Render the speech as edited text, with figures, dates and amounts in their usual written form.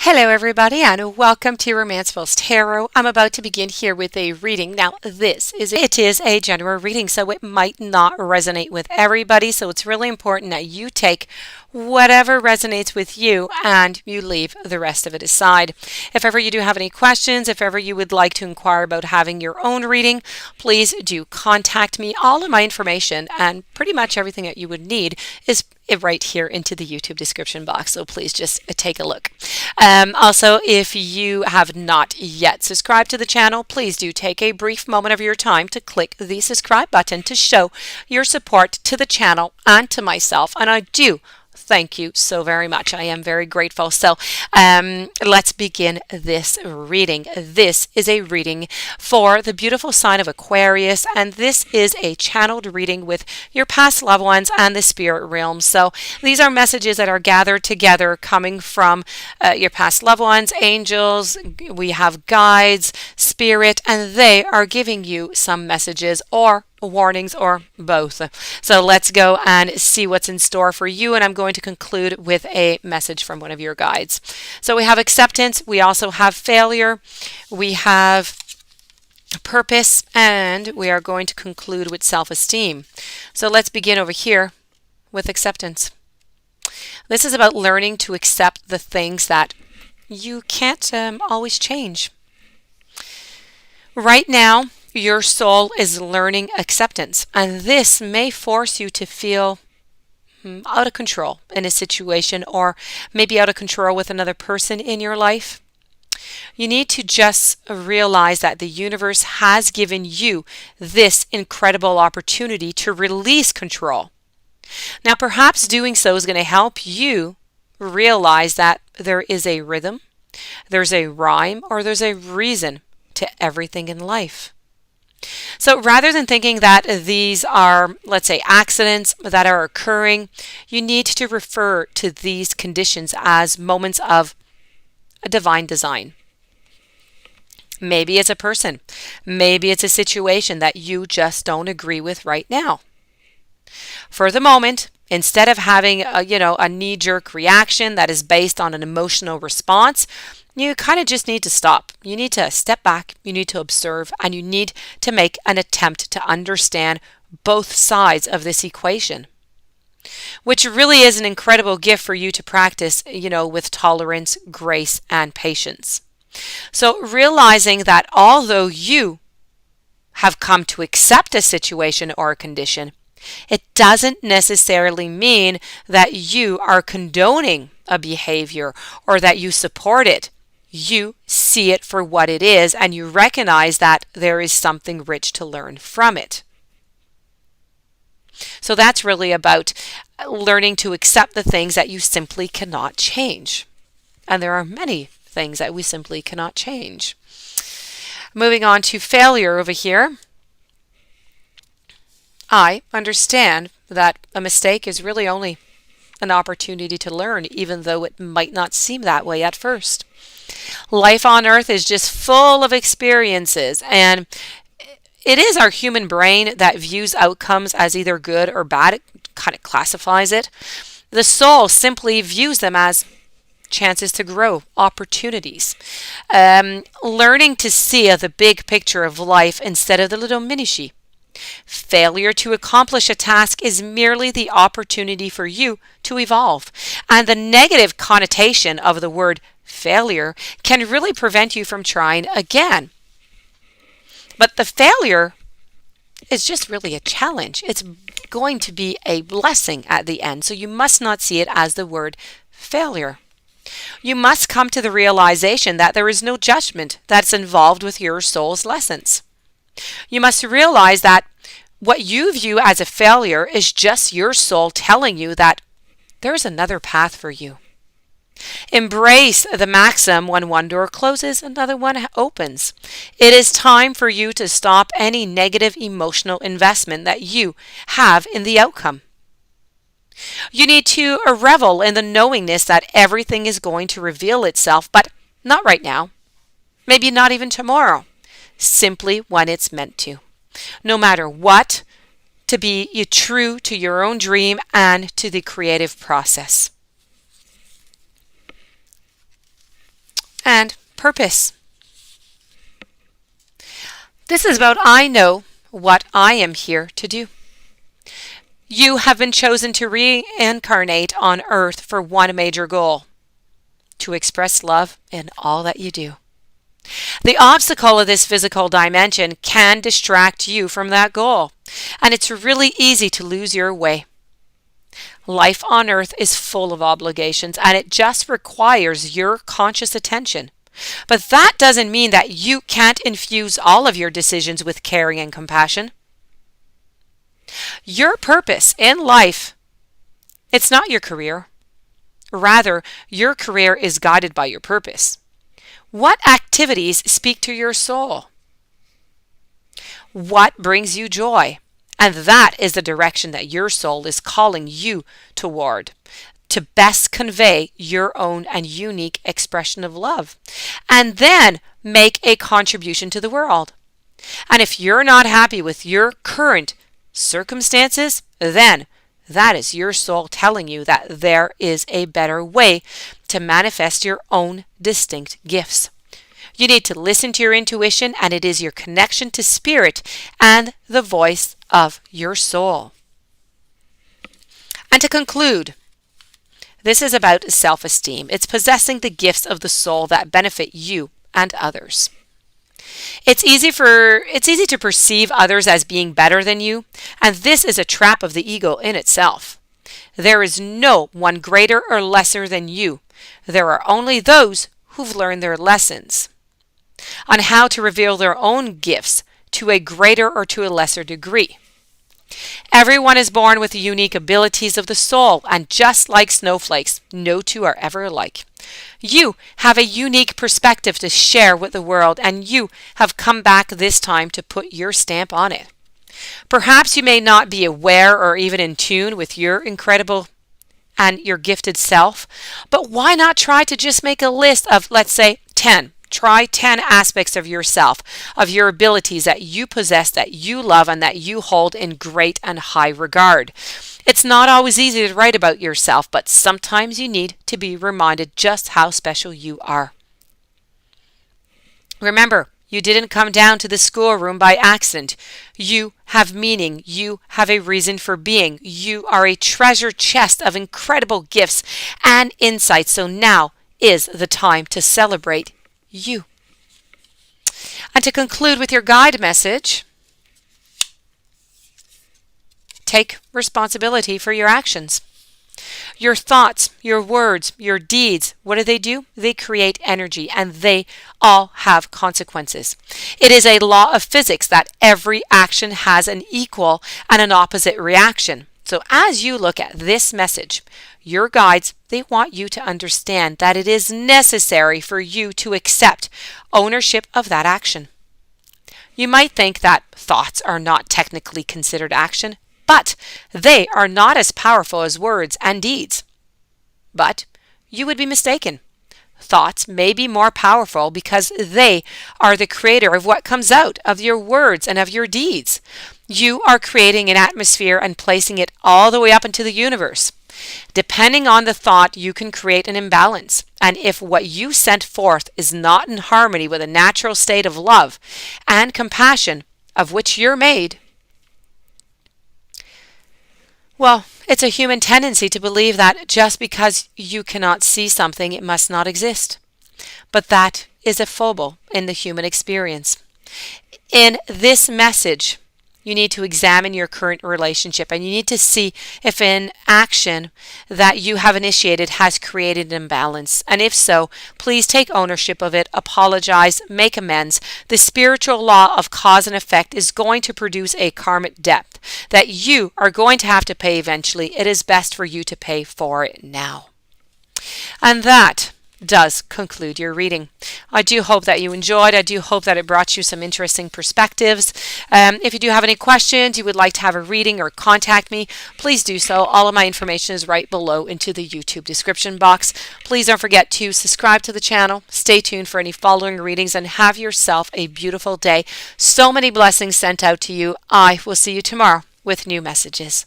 Hello everybody and welcome to Romance Pulse Tarot. I'm about to begin here with a reading. Now it is a general reading, so it might not resonate with everybody, so it's really important that you take whatever resonates with you and you leave the rest of it aside. If ever you do have any questions, if ever you would like to inquire about having your own reading, please do contact me. All of my information and pretty much everything that you would need is right here into the YouTube description box, so please just take a look. Also, if you have not yet subscribed to the channel, please do take a brief moment of your time to click the subscribe button to show your support to the channel and to myself, and I do thank you so very much. I am very grateful. So let's begin this reading. This is a reading for the beautiful sign of Aquarius, and this is a channeled reading with your past loved ones and the spirit realm. So these are messages that are gathered together coming from your past loved ones, angels, we have guides, spirit, and they are giving you some messages or warnings or both. So let's go and see what's in store for you, and I'm going to conclude with a message from one of your guides. So we have acceptance, we also have failure, we have purpose, and we are going to conclude with self-esteem. So let's begin over here with acceptance. This is about learning to accept the things that you can't always change. Right now, your soul is learning acceptance, and this may force you to feel out of control in a situation, or maybe out of control with another person in your life. You need to just realize that the universe has given you this incredible opportunity to release control. Now, perhaps doing so is going to help you realize that there is a rhythm, there's a rhyme, or there's a reason to everything in life. So rather than thinking that these are, let's say, accidents that are occurring, you need to refer to these conditions as moments of a divine design. Maybe it's a person. Maybe it's a situation that you just don't agree with right now. For the moment, instead of having a knee-jerk reaction that is based on an emotional response, you kind of just need to stop. You need to step back, you need to observe, and you need to make an attempt to understand both sides of this equation, which really is an incredible gift for you to practice, with tolerance, grace, and patience. So realizing that although you have come to accept a situation or a condition, it doesn't necessarily mean that you are condoning a behavior or that you support it. You see it for what it is, and you recognize that there is something rich to learn from it. So that's really about learning to accept the things that you simply cannot change. And there are many things that we simply cannot change. Moving on to failure over here. I understand that a mistake is really only an opportunity to learn, even though it might not seem that way at first. Life on earth is just full of experiences, and it is our human brain that views outcomes as either good or bad. It kind of classifies it. The soul simply views them as chances to grow, opportunities. Learning to see the big picture of life instead of the little minutiae. Failure to accomplish a task is merely the opportunity for you to evolve, and the negative connotation of the word failure can really prevent you from trying again. But the failure is just really a challenge. It's going to be a blessing at the end, so you must not see it as the word failure. You must come to the realization that there is no judgment that's involved with your soul's lessons. You must realize that what you view as a failure is just your soul telling you that there's another path for you. Embrace the maxim, when one door closes, another one opens. It is time for you to stop any negative emotional investment that you have in the outcome. You need to revel in the knowingness that everything is going to reveal itself, but not right now. Maybe not even tomorrow. Simply when it's meant to. No matter what, to be true to your own dream and to the creative process. purpose. This is about I know what I am here to do. You have been chosen to reincarnate on earth for one major goal: to express love in all that you do. The obstacle of this physical dimension can distract you from that goal, and it's really easy to lose your way. Life on earth is full of obligations, and it just requires your conscious attention. But that doesn't mean that you can't infuse all of your decisions with caring and compassion. Your purpose in life, it's not your career. Rather, your career is guided by your purpose. What activities speak to your soul? What brings you joy? And that is the direction that your soul is calling you toward, to best convey your own and unique expression of love, and then make a contribution to the world. And if you're not happy with your current circumstances, then that is your soul telling you that there is a better way to manifest your own distinct gifts. You need to listen to your intuition, and it is your connection to spirit and the voice of your soul. And to conclude, this is about self-esteem. It's possessing the gifts of the soul that benefit you and others. It's easy to perceive others as being better than you, and this is a trap of the ego in itself. There is no one greater or lesser than you. There are only those who've learned their lessons on how to reveal their own gifts to a greater or to a lesser degree. Everyone is born with the unique abilities of the soul, and just like snowflakes, no two are ever alike. You have a unique perspective to share with the world, and you have come back this time to put your stamp on it. Perhaps you may not be aware or even in tune with your incredible and your gifted self, but why not try to just make a list of, let's say, 10. Try 10 aspects of yourself, of your abilities that you possess, that you love, and that you hold in great and high regard. It's not always easy to write about yourself, but sometimes you need to be reminded just how special you are. Remember, you didn't come down to the schoolroom by accident. You have meaning. You have a reason for being. You are a treasure chest of incredible gifts and insights. So now is the time to celebrate you. And to conclude with your guide message, take responsibility for your actions. Your thoughts, your words, your deeds, what do? They create energy, and they all have consequences. It is a law of physics that every action has an equal and an opposite reaction. So as you look at this message, your guides, they want you to understand that it is necessary for you to accept ownership of that action. You might think that thoughts are not technically considered action, but they are not as powerful as words and deeds. But you would be mistaken. Thoughts may be more powerful because they are the creator of what comes out of your words and of your deeds. You are creating an atmosphere and placing it all the way up into the universe. Depending on the thought, you can create an imbalance. And if what you sent forth is not in harmony with a natural state of love and compassion of which you're made, well, it's a human tendency to believe that just because you cannot see something, it must not exist. But that is a fable in the human experience. In this message, you need to examine your current relationship, and you need to see if an action that you have initiated has created an imbalance. And if so, please take ownership of it, apologize, make amends. The spiritual law of cause and effect is going to produce a karmic debt that you are going to have to pay eventually. It is best for you to pay for it now. And that does conclude your reading. I do hope that you enjoyed. I do hope that it brought you some interesting perspectives. If you do have any questions, you would like to have a reading or contact me, please do so. All of my information is right below into the YouTube description box. Please don't forget to subscribe to the channel. Stay tuned for any following readings, and have yourself a beautiful day. So many blessings sent out to you. I will see you tomorrow with new messages.